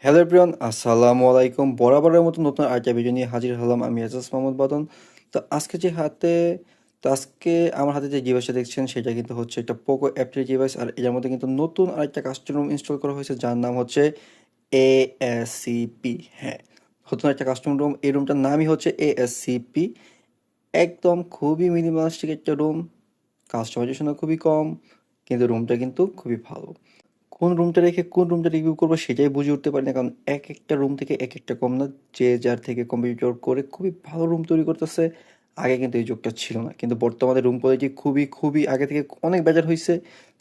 Hello everyone, আসসালামু আলাইকুম। বরাবরের মতো নতুন আরেকটা ভিডিও নিয়ে হাজির হলাম আমি এজাজ মোহাম্মদ বাদন। তো আজকে যে হাতে তো আজকে আমার হাতে যে ডিভাইসটা দেখছেন সেটা কিন্তু হচ্ছে একটা পোকো F3 ডিভাইস। আর এর মধ্যে কিন্তু নতুন আরেকটা কাস্টম ইনস্টল করা হয়েছে যার নাম হচ্ছে ASCP। হ্যাঁ, নতুন একটা কাস্টম রুম। এই রুমটার নামই হচ্ছে ASCP। একদম খুবই মিনিমালিস্টিক একটা রুম, কাস্টমাইজেশনও খুবই কম, কিন্তু রুমটা কিন্তু খুবই ভালো। কোন রুমটা রেখে কোন রুমটা রিভিউ করবো সেটাই বুঝে উঠতে পারি না, কারণ এক একটা রুম থেকে এক একটা কম না। যে যার থেকে কম্পিউটার করে খুবই ভালো রুম তৈরি করতেছে। আগে কিন্তু এই যুগটা ছিল না, কিন্তু বর্তমানে রুম কোয়ালিটি খুবই খুবই আগে থেকে অনেক বেটার হয়েছে,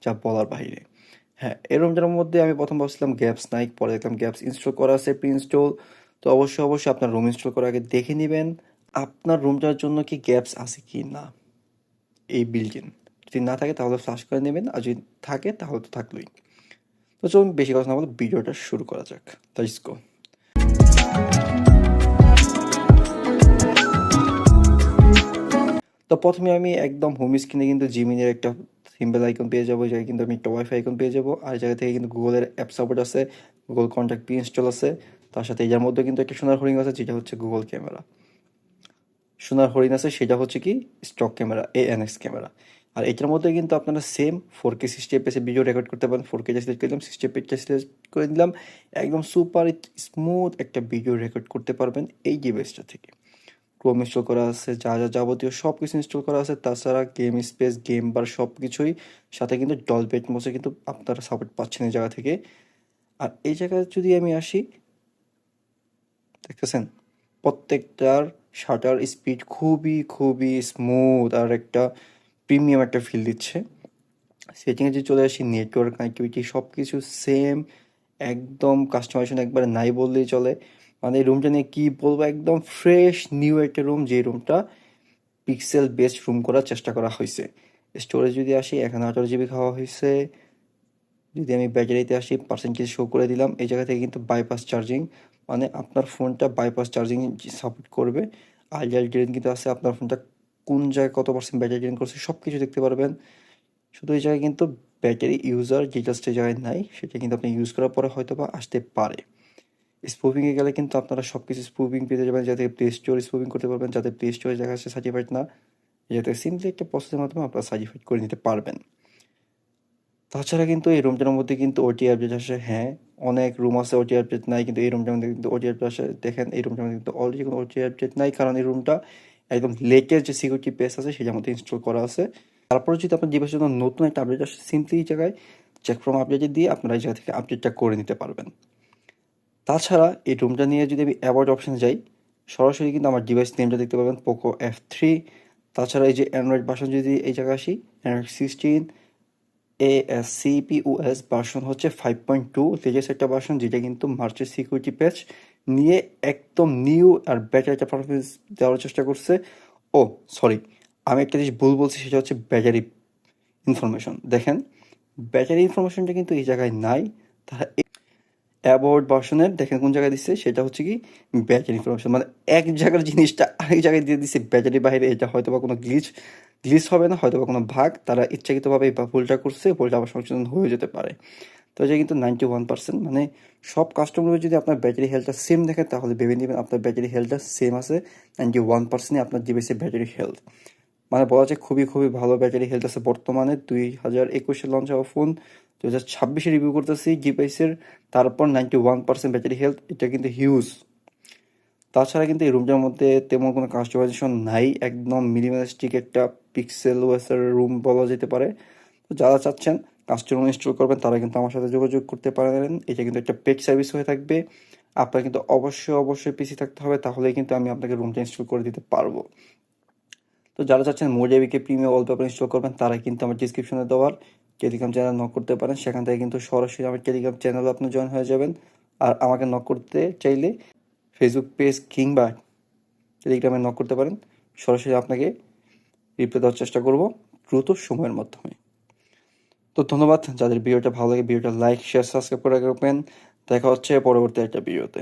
যা বলার বাইরে। হ্যাঁ, এই রুমটার মধ্যে আমি প্রথম ভাবছিলাম গ্যাপস নাই, পরে দেখলাম গ্যাপস ইনস্টল করা আছে, প্রি ইনস্টল। তো অবশ্যই আপনার রুম ইনস্টল করার আগে দেখে নেবেন আপনার রুমটার জন্য কি গ্যাপস আছে কি না, এই বিল্ট ইন। যদি না থাকে তাহলে ফ্লাশ করে নেবেন, আর যদি থাকে তাহলে তো থাকলোই। তো চলুন বেশি কথা না বলে ভিডিওটা শুরু করা যাক। Let's go. তো প্রথমে আমি একদম হোম স্ক্রিনে কিন্তু জিমিনের একটা সিম্বল আইকন পেয়ে যাবো, জায়গায় কিন্তু আমি একটা ওয়াইফাই আইকন পেয়ে যাবো। আর জায়গা থেকে কিন্তু গুগলের অ্যাপ সাপোর্ট আছে, গুগল কন্ট্যাক্ট প্রি ইনস্টল আছে। তার সাথে এটার মধ্যে কিন্তু একটা সোনার হরিণ আছে, যেটা হচ্ছে গুগল ক্যামেরা। সোনার হরিণ আছে, সেটা হচ্ছে কি স্টক ক্যামেরা, ANX ক্যামেরা। আর এটার মধ্যে কিন্তু আপনারা same 4K 60 FPS video record করতে পারেন। 4K সিলেক্ট করে দিলাম, 60 FPS সিলেক্ট করে দিলাম, একদম সুপার স্মুথ একটা ভিডিও রেকর্ড করতে পারবেন এই ডিভাইসটা থেকে। ক্রোম ইনস্টল করা আছে, যা যা যাবতীয় সব কিছু ইনস্টল করা আছে। তাছাড়া গেম স্পেস, গেম বার সব কিছুই, সাথে কিন্তু ডলবি অ্যাটমসে কিন্তু আপনারা সাপোর্ট পাচ্ছেন এই জায়গা থেকে। আর এই জায়গায় যদি আমি আসি, দেখতেছেন প্রত্যেকটার শাটার স্পিড খুবই খুবই স্মুথ আর একটা প্রিমিয়াম একটা ফিল দিচ্ছে। সেটিংয়ে যদি চলে আসি, নেটওয়ার্ক কানেক্টিভিটি সব কিছু সেম, একদম কাস্টমাইজেশন একবারে নাই বললেই চলে। মানে এই রুমটা নিয়ে কী বলবো, একদম ফ্রেশ নিউ একটা রুম, যে রুমটা পিক্সেল বেসড রুম করার চেষ্টা করা হয়েছে। স্টোরেজ যদি আসি, এখানে 18 GB খাওয়া হয়েছে। যদি আমি ব্যাটারিতে আসি, পার্সেন্টেজ শো করে দিলাম। এই জায়গা থেকে কিন্তু বাইপাস চার্জিং, মানে আপনার ফোনটা বাইপাস চার্জিং সাপোর্ট করবে। আইডিয়াল ড্রেন কিন্তু আছে, আপনার ফোনটা কোন জায়গায় কত পার্সেন্ট ব্যাটারি ড্রেন করছে সব কিছু দেখতে পারবেন। শুধু এই জায়গায় কিন্তু ব্যাটারি ইউজার ডিটেলসটা জায়গায় নাই, সেটা কিন্তু আপনি ইউজ করার পরে হয়তো বা আসতে পারে। স্পুফিংয়ে গেলে কিন্তু আপনারা সব কিছু স্পুফিং পেতে যাবেন, যাতে প্লে স্টোর স্পুফিং করতে পারবেন, যাতে প্লে স্টোরে দেখা যাচ্ছে সার্টিফাইড না, যাতে সিম্পলি একটা প্রসেসের মাধ্যমে আপনারা সার্টিফাইড করে নিতে পারবেন। তাছাড়া কিন্তু এই রুমটার মধ্যে কিন্তু ওটি আপডেট আসে। হ্যাঁ, অনেক রুম আছে ওটি আপডেট নাই, কিন্তু এই রুমটার মধ্যে কিন্তু ওটি আপডেট আসে। দেখেন এই রুমটার মধ্যে কিন্তু অলরেডি কোনো ওটি আপডেট নাই, কারণ এই রুমটা একদম লেটেস্ট যে সিকিউরিটি পেজ আছে সেটার মধ্যে ইনস্টল করা আছে। তারপরে যদি আপনার ডিভাইসের জন্য নতুন একটা আপডেট আসে, সিম্পলি এই জায়গায় চেক ফ্রম আপডেটে দিয়ে আপনারা এই জায়গা থেকে আপডেটটা করে নিতে পারবেন। তাছাড়া এই রুমটা নিয়ে যদি আমি অ্যাবাউট অপশানে যাই, সরাসরি কিন্তু আমার ডিভাইস নেমটা দেখতে পাবেন, পোকো F3। তাছাড়া এই যে অ্যান্ড্রয়েড ভার্সন, যদি এই জায়গায় আসি, অ্যান্ড্রয়েড 16 ASCPOS ভার্সন হচ্ছে 5.2, লেটেস্ট একটা ভার্সন, যেটা কিন্তু মার্চের সিকিউরিটি প্যাচ নিয়ে একদম নিউ আর বেটার একটা পারফরমেন্স দেওয়ার চেষ্টা করছে। ও সরি, আমি একটা জিনিস ভুল বলছি, সেটা হচ্ছে ব্যাটারি ইনফরমেশন। দেখেন ব্যাটারি ইনফরমেশনটা কিন্তু এই জায়গায় নাই। তারা অ্যাবাউট ভার্সনের দেখেন কোন জায়গায় দিচ্ছে, সেটা হচ্ছে কি ব্যাটারি ইনফরমেশন, মানে এক জায়গার জিনিসটা আরেক জায়গায় দিয়ে দিচ্ছে ব্যাটারি বাইরে। এটা হয়তো বা কোনো গ্লিচ হবে না, হয়তো বা কোনো ভাগ তারা ইচ্ছাকৃতভাবে বা ভুলটা করছে, ভুলটা আবার সংশোধন হয়ে যেতে পারে। তো এটা কিন্তু 91%, মানে সব কাস্টমার যদি আপনার ব্যাটারি হেলথটা সেম দেখে তাহলে ভেবে নেবেন আপনার ব্যাটারি হেলথটা সেম আছে। 91%-ই আপনার ডিভাইসের ব্যাটারি হেলথ, মানে বলা যায় খুবই খুবই ভালো ব্যাটারি হেলথ আছে। বর্তমানে 2021-এ লঞ্চ হওয়া ফোন, 2026-এ রিভিউ করতেছি ডিভাইসের, তারপর 91% ব্যাটারি হেলথ, এটা কিন্তু হিউজ। তাছাড়া কিন্তু এই রুমটার মধ্যে তেমন কোনো কাস্টমাইজেশন নাই, একদম মিনিমালিস্টিক একটা পিক্সেল ওয়েসের রুম বলা যেতে পারে। তো যারা চাচ্ছেন কাস্টম ইনস্টল করবেন তারা কিন্তু আমার সাথে যোগাযোগ করতে পারেন। এটা কিন্তু একটা পেড সার্ভিস হয়ে থাকবে। আপনার কিন্তু অবশ্যই পিসি থাকতে হবে, তাহলেই কিন্তু আমি আপনাকে রুমটা ইনস্টল করে দিতে পারবো। তো যারা চাচ্ছেন মোজাবিকে প্রিমিয়াম ওয়ালপেপার ইনস্টল করবেন, তারা কিন্তু আমার ডিসক্রিপশনে দেওয়ার টেলিগ্রাম চ্যানেল নক করতে পারেন। সেখান থেকে কিন্তু সরাসরি আমার টেলিগ্রাম চ্যানেলে আপনি জয়েন হয়ে যাবেন। আর আমাকে নক করতে চাইলে ফেসবুক পেজ কিংবা টেলিগ্রামে নক করতে পারেন। সরাসরি আপনাকে রিপ্লাই দেওয়ার চেষ্টা করব দ্রুত সময়ের মাধ্যমে। তো ধন্যবাদ, যাদের ভিডিওটা ভালো লাগে ভিডিওটা লাইক শেয়ার সাবস্ক্রাইব করে রাখবেন। দেখা হচ্ছে পরবর্তী একটা ভিডিওতে।